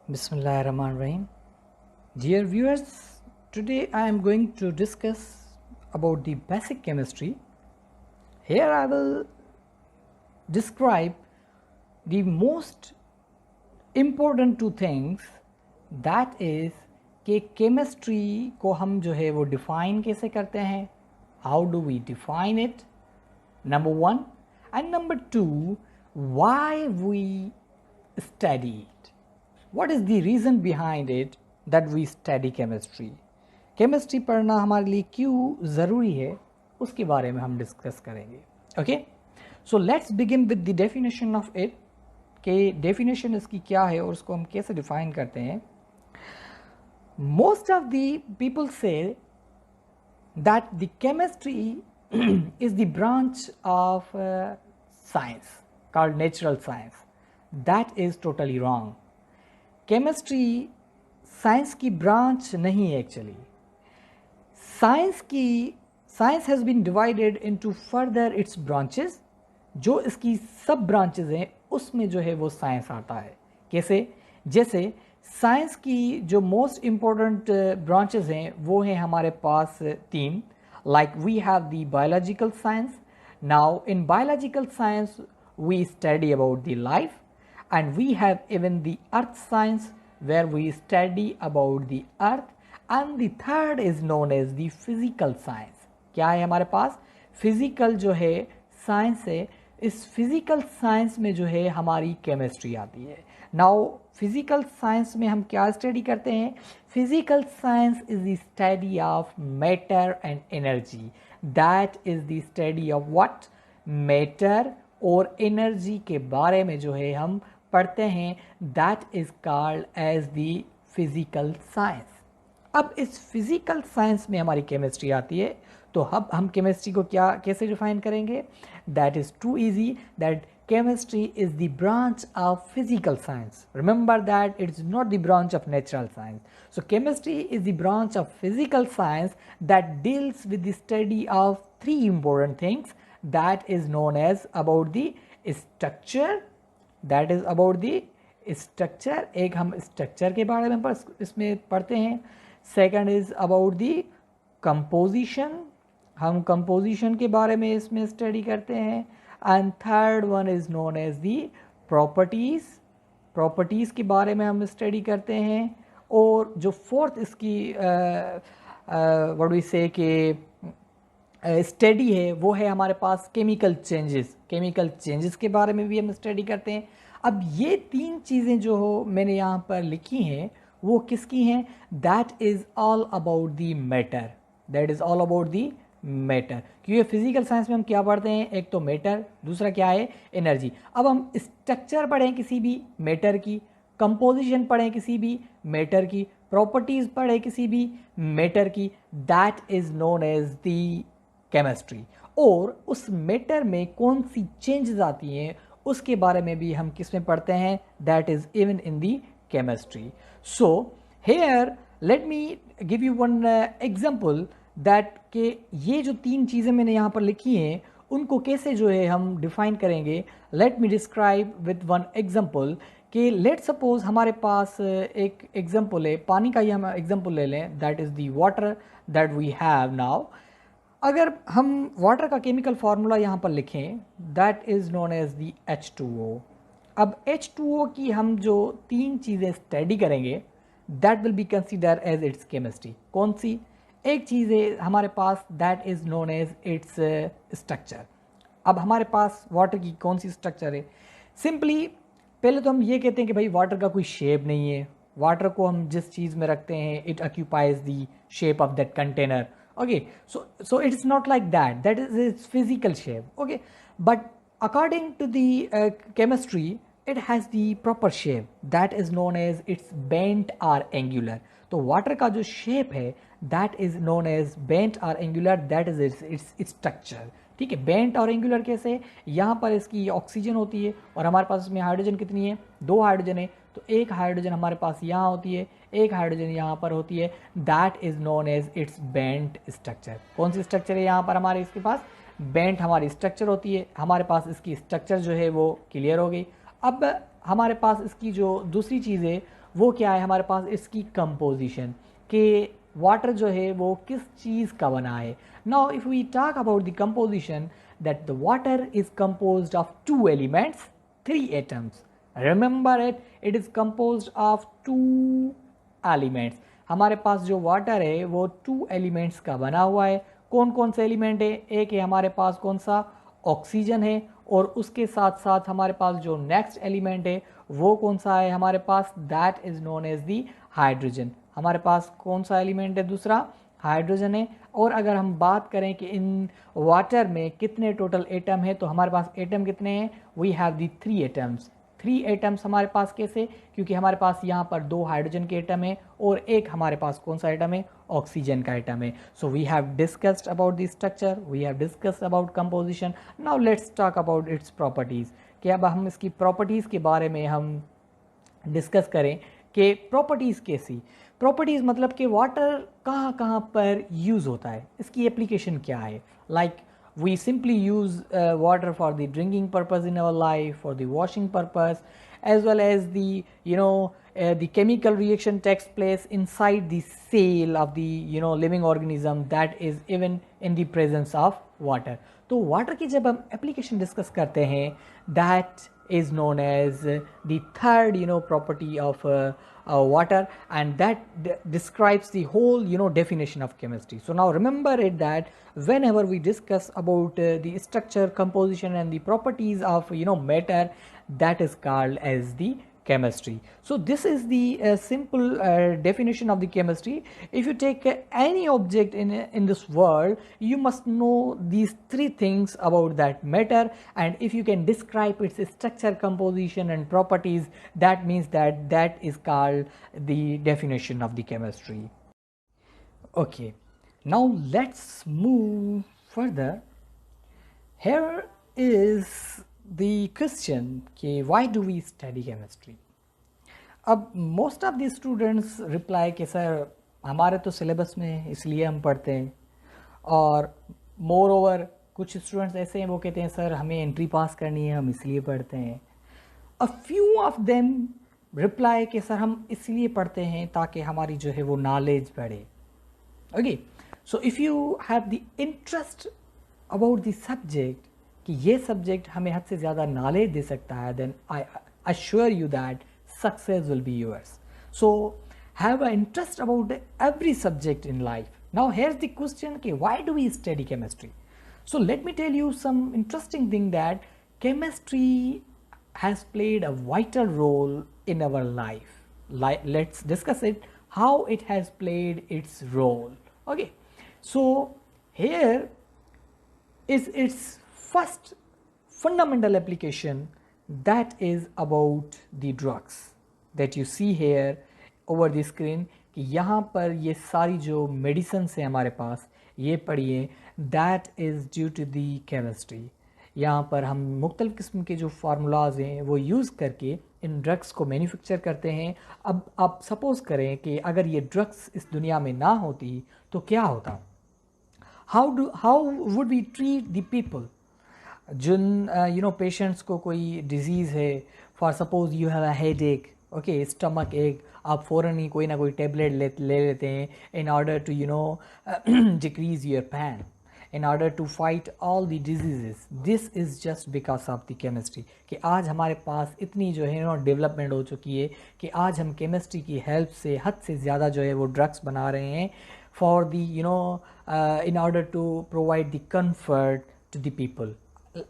Bismillahirrahmanirrahim. Dear viewers, today I am going to discuss about the basic chemistry. Here I will describe the most important two things, that is कि chemistry को हम जो है वो define कैसे करते हैं, how do we define it, number one, and number two, why we study it. What is the reason behind it that we study chemistry? Chemistry पढ़ना हमारे लिए क्यों ज़रूरी है, उसके बारे में हम डिस्कस करेंगे. Okay, so let's begin with the definition of it, कि डेफिनेशन इसकी क्या है और उसको हम कैसे डिफाइन करते हैं. Most of the people say that the chemistry is the branch of science called natural science. That is totally wrong. Chemistry science की ब्रांच नहीं है actually. Science has been divided into further its branches. जो इसकी सब branches हैं उसमें जो है वो साइंस आता है. कैसे? जैसे साइंस की जो मोस्ट इम्पोर्टेंट ब्रांचेस हैं वो हैं हमारे पास तीन. Like we have the biological science. Now in biological science we study about the life. And we have even the earth science where we study about the earth, and the third is known as the physical science. क्या है हमारे पास? Physical जो है science है. इस physical science में जो है हमारी केमिस्ट्री आती है. नाउ फिजिकल साइंस में हम क्या स्टडी करते हैं? Physical science is the study of matter and energy. That is the study of what? Matter और एनर्जी के बारे में जो है हम पढ़ते हैं. That is called as the physical science. अब इस फिजिकल साइंस में हमारी केमिस्ट्री आती है. तो अब हम केमिस्ट्री को क्या कैसे डिफाइन करेंगे? That is too easy. That chemistry is the branch of physical science. Remember that it is not the branch of natural science. So chemistry is the branch of physical science that deals with the study of three important things. That is known as about the structure. That is about the structure. एक हम structure के बारे में इसमें पढ़ते हैं. Second is about the composition. हम composition के बारे में इसमें स्टडी करते हैं. And third one is known as the properties. Properties के बारे में हम स्टडी करते हैं. और जो फोर्थ इसकी what do we say कि स्टडी है वो है हमारे पास केमिकल चेंजेस के बारे में भी हम स्टडी करते हैं. अब ये तीन चीज़ें जो हो मैंने यहाँ पर लिखी हैं वो किसकी हैं? That is all about the matter. That is all about the matter. क्योंकि फिजिकल साइंस में हम क्या पढ़ते हैं? एक तो मैटर, दूसरा क्या है? एनर्जी. अब हम स्ट्रक्चर पढ़ें किसी भी मैटर की, कंपोजिशन पढ़ें किसी भी मैटर की, प्रॉपर्टीज़ पढ़ें किसी भी मैटर की, that is known as the chemistry. और उस मैटर में कौन सी चेंजेस आती हैं उसके बारे में भी हम किस में पढ़ते हैं? That is even in the chemistry. So here let me give you one example that के ये जो तीन चीज़ें मैंने यहाँ पर लिखी हैं उनको कैसे जो है हम डिफाइन करेंगे. Let me describe with one example. कि लेट सपोज हमारे पास एक एग्जांपल है, पानी का ही हम एग्जांपल ले लें. That is the water that we have now. अगर हम वाटर का केमिकल फार्मूला यहाँ पर लिखें, that is known as the H2O. अब H2O की हम जो तीन चीज़ें स्टडी करेंगे that will be consider as its chemistry. कौन सी? एक चीज़ है हमारे पास that is known as its structure. अब हमारे पास वाटर की कौन सी स्ट्रक्चर है? सिंपली पहले तो हम ये कहते हैं कि भाई वाटर का कोई शेप नहीं है. वाटर को हम जिस चीज़ में रखते हैं it occupies the shape of that container. Okay, so it's not like that. That is its physical shape. Okay, but according to the chemistry, it has the proper shape that is known as its bent or angular. तो water का जो shape है that is known as bent or angular. That is its structure. ठीक है. Bent और angular कैसे? यहाँ पर इसकी ऑक्सीजन होती है और हमारे पास इसमें हाइड्रोजन कितनी है? 2 हाइड्रोजन है. तो एक हाइड्रोजन हमारे पास यहाँ होती है, एक हाइड्रोजन यहाँ पर होती है. That is known as its bent structure. कौन सी स्ट्रक्चर है यहाँ पर हमारे इसके पास? बेंट हमारी स्ट्रक्चर होती है. हमारे पास इसकी स्ट्रक्चर जो है वो क्लियर हो गई. अब हमारे पास इसकी जो दूसरी चीज़ है वो क्या है हमारे पास, इसकी कंपोजिशन, कि वाटर जो है वो किस चीज़ का बना है. Now if we talk about the composition, that the water is composed of two elements, three atoms. Remember it, it is composed of two elements. हमारे पास जो वाटर है वो टू एलिमेंट्स का बना हुआ है. कौन कौन से एलिमेंट है? एक है हमारे पास कौन सा, ऑक्सीजन है, और उसके साथ साथ हमारे पास जो नेक्स्ट एलिमेंट है वो कौन सा है हमारे पास, that is known as the hydrogen. हमारे पास कौन सा एलिमेंट है दूसरा, हाइड्रोजन है. और अगर हम बात करें कि इन वाटर में कितने टोटल एटम है, तो हमारे पास एटम कितने हैं, we have the three atoms. Three atoms हमारे पास कैसे, क्योंकि हमारे पास यहाँ पर दो हाइड्रोजन के एटम है और एक हमारे पास कौन सा एटम है, ऑक्सीजन का एटम है. So we have discussed about the structure, we have discussed about composition. Now let's talk about its properties. कि अब हम इसकी प्रॉपर्टीज़ के बारे में हम डिस्कस करें कि प्रॉपर्टीज़ कैसी, प्रॉपर्टीज़ मतलब कि वाटर कहाँ कहाँ पर यूज़ होता है, इसकी एप्लीकेशन क्या है. Like we simply use water for the drinking purpose in our life, for the washing purpose, as well as the chemical reaction takes place inside the cell of the living organism that is even in the presence of water. तो water की जब हम application discuss करते हैं, that is known as the third property of water, and that describes the whole definition of chemistry. So now remember it that whenever we discuss about the structure, composition and the properties of matter, that is called as the chemistry. So this is the simple definition of the chemistry. If you take any object in this world, you must know these three things about that matter, and if you can describe its structure, composition and properties, that means that is called the definition of the chemistry. Okay, now let's move further. Here is the question कि why do we study chemistry? अब most of the students reply कि sir हमारे तो syllabus में इसलिए हम पढ़ते हैं, और मोर ओवर कुछ स्टूडेंट्स ऐसे हैं वो कहते हैं सर हमें एंट्री पास करनी है हम इसलिए पढ़ते हैं. A few of them reply कि सर हम इसलिए पढ़ते हैं ताकि हमारी जो है वो नॉलेज बढ़े. Okay, so if you have the interest about the subject कि ये सब्जेक्ट हमें हद से ज़्यादा नॉलेज दे सकता है, then I assure you that success will be yours. So have an interest about every subject in life. Now here's the question, okay, why do we study chemistry? So let me tell you some interesting thing, that chemistry has played a vital role in our life. Let's discuss it, how it has played its role. Okay, so here is its first fundamental application, that is about the drugs that you see here over the screen. कि यहाँ पर ये सारी जो medicine है हमारे पास, ये पढ़िए, that is due to the chemistry. यहाँ पर हम मुख्तलिफ़ किस्म के जो फार्मूलाज हैं वो यूज़ करके इन ड्रग्स को मैन्युफैक्चर करते हैं. अब आप सपोज़ करें कि अगर ये ड्रग्स इस दुनिया में ना होती तो क्या होता, how would we treat the people. जिन पेशेंट्स को कोई डिजीज़ है, for suppose you have a headache, okay, stomachache, आप फ़ौरन ही कोई ना कोई टेबलेट ले लेते हैं in order to decrease your pain, in order to fight all the disease. This is just because of the chemistry. कि आज हमारे पास इतनी जो है डेवलपमेंट हो चुकी है कि आज हम केमिस्ट्री की हेल्प से हद से ज़्यादा जो है वो ड्रग्स बना रहे हैं for the in order to provide the comfort to the people.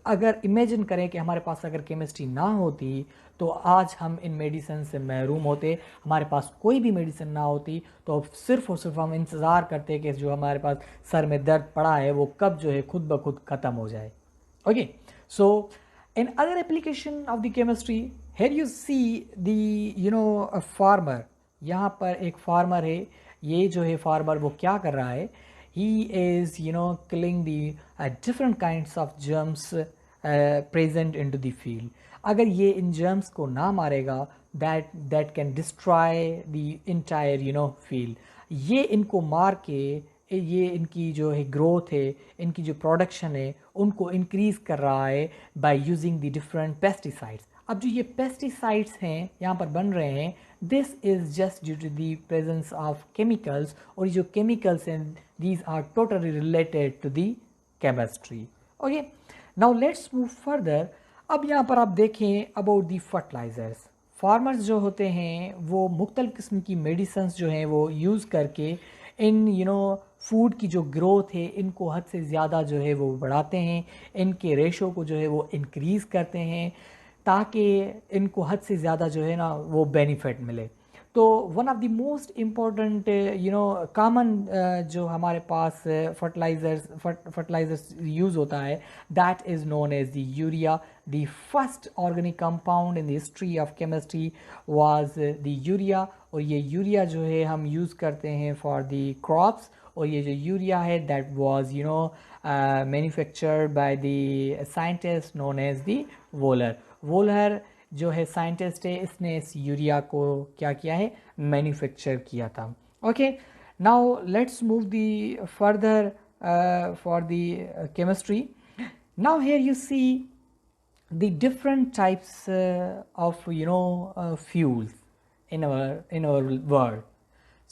अगर इमेजिन करें कि हमारे पास अगर केमिस्ट्री ना होती तो आज हम इन मेडिसिन से महरूम होते, हमारे पास कोई भी मेडिसिन ना होती, तो सिर्फ़ और सिर्फ हम इंतज़ार करते कि जो हमारे पास सर में दर्द पड़ा है वो कब जो है खुद ब खुद ख़त्म हो जाए. Okay, so in other application of the chemistry, here you see the farmer. यहाँ पर एक फार्मर है, ये जो है फार्मर वो क्या कर रहा है, he is killing the different kinds of germs present into the field. अगर ये इन germs को ना मारेगा, that can destroy the entire field. ये इनको मार के ये इनकी जो है ग्रोथ है, इनकी जो प्रोडक्शन है उनको इंक्रीज़ कर रहा है by using the different pesticides. अब जो ये पेस्टिसाइड्स हैं यहाँ पर बन रहे हैं, this is just due to the presence of chemicals, और ये जो केमिकल्स हैं these are totally related to the chemistry. Okay, now let's move further. अब यहाँ पर आप देखें अबाउट दी फर्टिलाइज़र्स। फार्मर्स जो होते हैं वो मुख्तलिफ़ किस्म की मेडिसन्स जो हैं वो यूज़ करके इन फूड की जो ग्रोथ है इनको हद से ज़्यादा जो है वो बढ़ाते हैं, इनके रेशो को जो है वो इंक्रीज़ करते हैं ताकि इनको हद से ज़्यादा जो है ना वो बेनिफिट मिले। तो one of the most important common जो हमारे पास फर्टिलाइज़र्स यूज़ होता है, that is known as the urea. The first organic compound in the history of chemistry was the urea, और ये यूरिया जो है हम यूज़ करते हैं फॉर द क्रॉप्स, और ये जो यूरिया है that was manufactured by the scientist known as the Wohler जो है साइंटिस्ट है, इसने इस यूरिया को क्या किया है, मैन्युफैक्चर किया था। Okay, now let's move the further for the chemistry. Now here you see the different types of fuels in our world.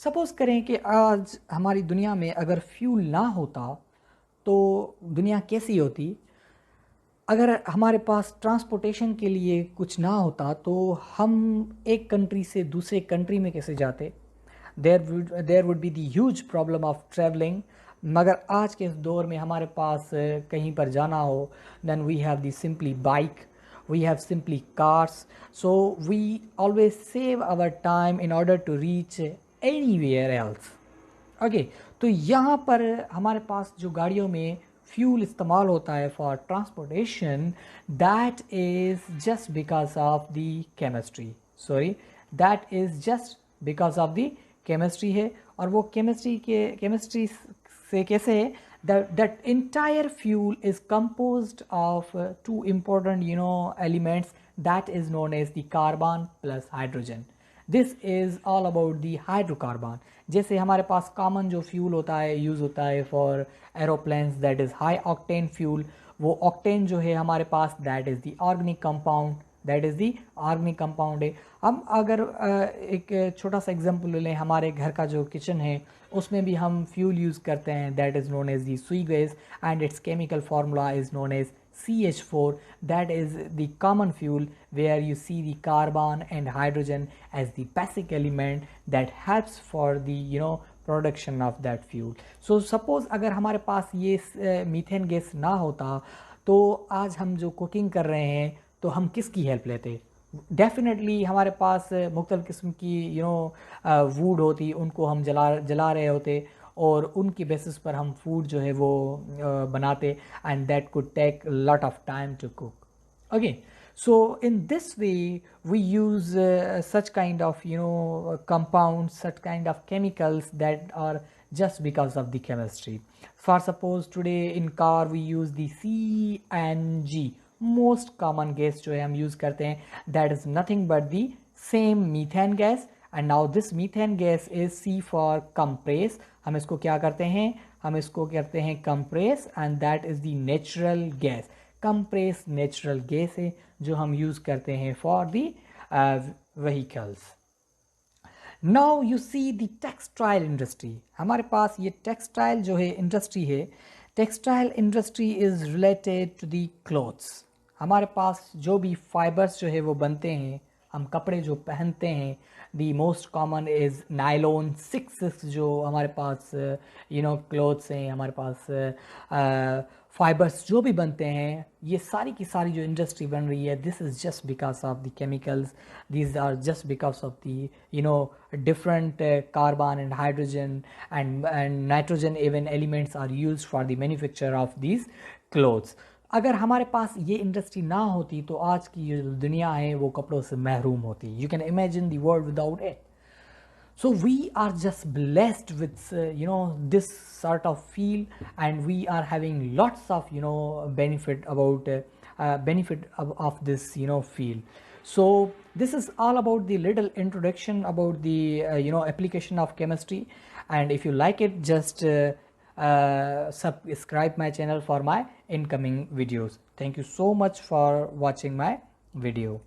Suppose करें कि आज हमारी दुनिया में अगर फ्यूल ना होता तो दुनिया कैसी होती। अगर हमारे पास ट्रांसपोर्टेशन के लिए कुछ ना होता तो हम एक कंट्री से दूसरे कंट्री में कैसे जाते। There would be the huge problem of travelling. मगर आज के इस दौर में हमारे पास कहीं पर जाना हो, then we have the simply bike, we have simply cars, so we always save our time in order to reach anywhere else. Okay, तो यहाँ पर हमारे पास जो गाड़ियों में फ्यूल इस्तेमाल होता है for transportation, that is just because of the chemistry है। और वो केमिस्ट्री से कैसे है, that entire fuel is composed of two important elements that is known as the carbon plus hydrogen. This is all about the hydrocarbon. जैसे हमारे पास common जो fuel होता है यूज़ होता है for aeroplanes, that is high octane fuel. वो octane जो है हमारे पास that is the organic compound है। हम अगर एक छोटा सा एग्जांपल ले लें, हमारे घर का जो किचन है उसमें भी हम फ्यूल यूज़ करते हैं that is known as the Sui gas, and its chemical formula is known as CH4. That is the common fuel where you see the carbon and hydrogen as the basic element that helps for the production of that fuel. So suppose अगर हमारे पास ये methane gas ना होता तो आज हम जो कुकिंग कर रहे हैं तो हम किसकी हेल्प लेते। डेफिनेटली हमारे पास मुख्तलिफ़ किस्म की वुड होती, उनको हम जला रहे होते और उनकी बेसिस पर हम फूड जो है वो बनाते, and that could take lot of time to cook. Okay, so in this way we use such kind of compounds, such kind of chemicals that are just because of the chemistry. For suppose today in car we use the CNG, most common gas जो है हम use करते हैं, that is nothing but the same methane gas. And now this methane gas is C for compress. हम इसको क्या करते हैं, हम इसको करते हैं compress, and that is the natural gas. compress natural gas है जो हम यूज़ करते हैं for the vehicles. Now you see the textile industry. हमारे पास ये textile जो है इंडस्ट्री है, textile industry is related to the clothes. हमारे पास जो भी फाइबर्स जो है वो बनते हैं, हम कपड़े जो पहनते हैं, the most common is nylon 6 जो हमारे पास क्लोथ्स हैं, हमारे पास फाइबर्स जो भी बनते हैं, ये सारी की सारी जो इंडस्ट्री बन रही है, this is just because of the chemicals, these are just because of the different carbon and hydrogen and nitrogen even elements are used for the manufacture of these clothes. अगर हमारे पास ये इंडस्ट्री ना होती तो आज की जो दुनिया है वो कपड़ों से महरूम होती। You can imagine the world without it. So we are just blessed with this sort of field, and we are having lots of benefit of this field. So this is all about the little introduction about the application of chemistry, and if you like it, just subscribe my channel for my incoming videos. Thank you so much for watching my video.